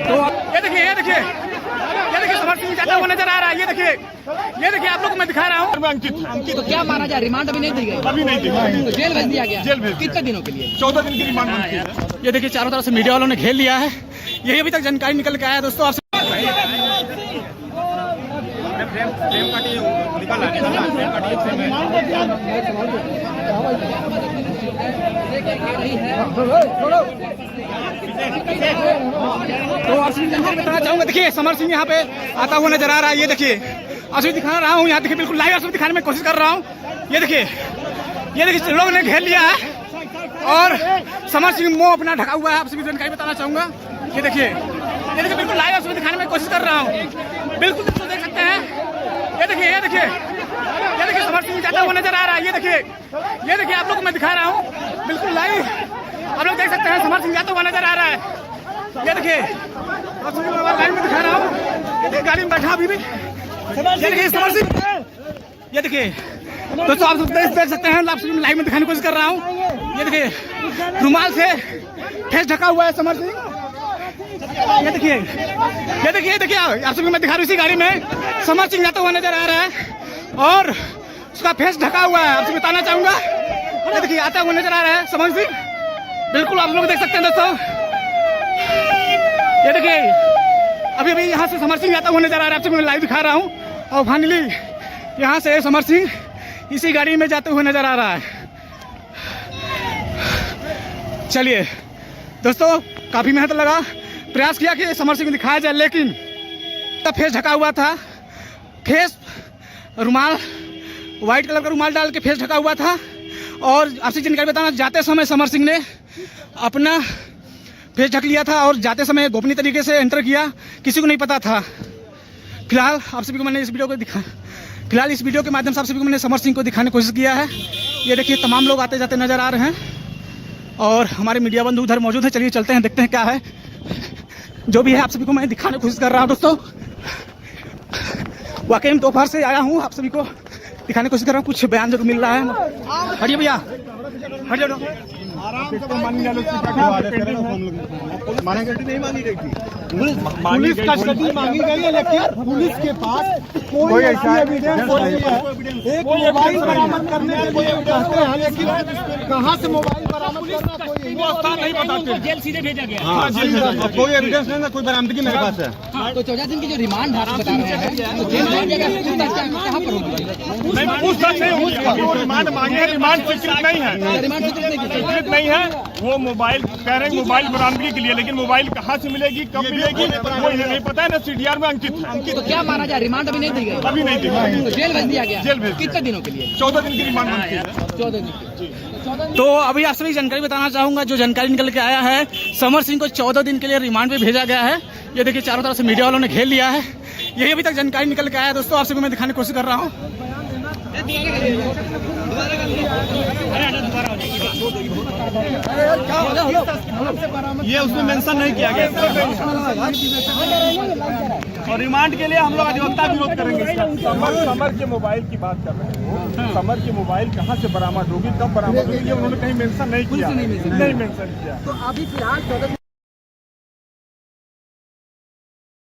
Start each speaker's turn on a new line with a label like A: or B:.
A: तो ये देखिए समर सिंह जाता हुआ नजर आ रहा है। ये देखिए आप लोग को मैं दिखा रहा हूँ।
B: अंकित तो क्या माना जाए, रिमांड अभी नहीं दी गई?
C: अभी नहीं दी गई,
B: तो जेल भेज दिया गया।
C: जेल भेज
B: कितने दिनों के लिए?
C: 14 दिन की रिमांड मांगी है।
A: ये देखिए चारों तरफ से मीडिया वालों ने घेर लिया है। यही अभी तक जानकारी निकल के आया दोस्तों। आपसे तो आपसे बताना चाहूंगा, देखिए समर सिंह यहाँ पे आता हुआ नजर आ रहा है। ये देखिए असली दिखा रहा हूँ, यहाँ देखिए बिल्कुल लाइव असली दिखाने में कोशिश कर रहा हूँ। ये देखिए लोगों ने घेर लिया है और समर सिंह मुंह अपना ढका हुआ है। आपसे भी जानकारी बताना चाहूंगा। ये देखिए बिल्कुल लाइव असली दिखाने में कोशिश कर रहा हूँ। बिल्कुल देख सकते हैं। ये देखिए समर सिंह जाता हुआ नजर आ रहा है। ये देखिए आप लोग को मैं दिखा रहा हूँ बिल्कुल लाइव। आप लोग देख सकते हैं समर सिंह जाता हुआ नजर आ रहा है। ये देखिए लाइव में दिखा रहा हूँ। गाड़ी में बैठा अभी भी। ये देखिए समर सिंह। ये देखिए दोस्तों आप देख सकते हैं, आप लाइव में दिखाने की कोशिश कर रहा हूँ। ये देखिए रुमाल से फेस ढका हुआ है समर सिंह। ये देखिए आप सभी मैं दिखा रहा हूँ। इसी गाड़ी में समर सिंह जाता हुआ नजर आ रहा है और उसका फेस ढका हुआ है। आपसे बताना चाहूंगा, ये देखिए आता हुआ नजर आ रहा है समर सिंह। बिल्कुल आप लोग देख सकते हैं दोस्तों। ये देखिए अभी यहाँ से समर सिंह जाता हुआ नजर आ रहा है। आपसे मैं लाइव दिखा रहा हूँ और फाइनली यहाँ से समर सिंह इसी गाड़ी में जाते हुए नजर आ रहा है। चलिए दोस्तों, काफी मेहनत लगा, प्रयास किया कि समर सिंह दिखाया जाए, लेकिन तब फेस ढका हुआ था। फेस रुमाल, व्हाइट कलर का रुमाल डाल के फेस ढका हुआ था। और आपसे जानकारी बताना, जाते समय समर सिंह ने अपना फेस ढक लिया था और जाते समय गोपनीय तरीके से एंटर किया, किसी को नहीं पता था। फिलहाल आप सभी को मैंने इस वीडियो के माध्यम से आप सभी को मैंने समर सिंह को दिखाने की कोशिश किया है। ये देखिए तमाम लोग आते जाते नजर आ रहे हैं और हमारे मीडिया बंधु उधर मौजूद है। चलिए चलते हैं, देखते हैं क्या है जो भी है। आप सभी को मैं दिखाने की कोशिश कर रहा हूँ दोस्तों। वाकई में दोपहर से आया हूँ, आप सभी को दिखाने की कोशिश कर रहा हूँ। कुछ बयान जरूर मिल रहा है। हटिए भैया, हटिए।
C: पुलिस कस्टडी मांगी गई है, लेकिन पुलिस के पास कोई ऐसा एविडेंस नहीं है। एक मोबाइल बरामद करने के लिए कहते हैं, लेकिन कहाँ से मोबाइल बरामद करना कोई नहीं बताते।
B: जेल सीधे भेजा गया।
C: कोई एविडेंस नहीं है, कोई बरामदगी मेरे पास है।
B: तो 14 दिन की जो रिमांड बता रहे हैं, तो जेल भेज दिया गया, कहाँ पर होगी?
C: पूछताछ नहीं होगी। रिमांड मांगे, रिमांड स्वीकृत नहीं है, स्वीकृत नहीं है। वो मोबाइल कह रहे हैं मोबाइल बरामदगी के लिए, लेकिन मोबाइल कहाँ से मिलेगी, कब मिलेगी, वो नहीं पता है ना। सीडीआर में अंकित है।
B: तो क्या माना जाए, रिमांड अभी नहीं दी गई?
C: अभी नहीं दी गई,
B: तो जेल भेज दिया गया।
C: जेल भेज
B: कितने दिनों के लिए?
C: 14 दिन की रिमांड मांगी है।
B: 14 दिन की।
A: तो अभी आप सभी जानकारी बताना चाहूंगा, जो जानकारी निकल के आया है, समर सिंह को 14 दिन के लिए रिमांड पे भेजा गया है। ये देखिए चारों तरफ से मीडिया वालों ने घेर लिया है। यही अभी तक जानकारी निकल के आया दोस्तों। आप सभी को मैं दिखाने की कोशिश कर रहा हूँ।
C: ये उसमें मेंशन नहीं किया गया और रिमांड के लिए हम लोग अधिवक्ता विरोध करेंगे। समर के मोबाइल की बात कर रहे हैं। समर की मोबाइल कहाँ से बरामद होगी, कब बरामद होगी, ये उन्होंने कहीं मेंशन नहीं किया, नहीं मेंशन किया।
B: तो अभी फिलहाल